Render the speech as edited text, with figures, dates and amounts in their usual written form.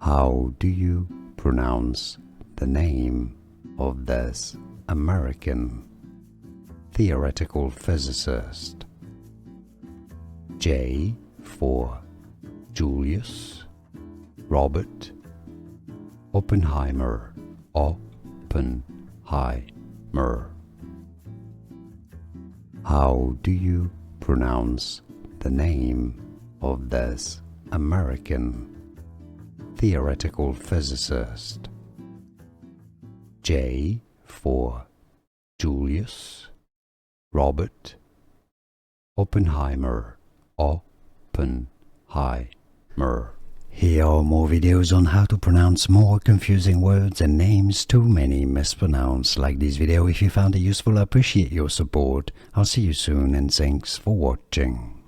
How do you pronounce the name of this American theoretical physicist? J for Julius, Robert, Oppenheimer, Oppenheimer. How do you pronounce the name of this American theoretical physicist? J for Julius, Robert, Oppenheimer, Oppenheimer. Here are more videos on how to pronounce more confusing words and names too many mispronounced. Like this video if you found it useful. I appreciate your support. I'll see you soon and thanks for watching.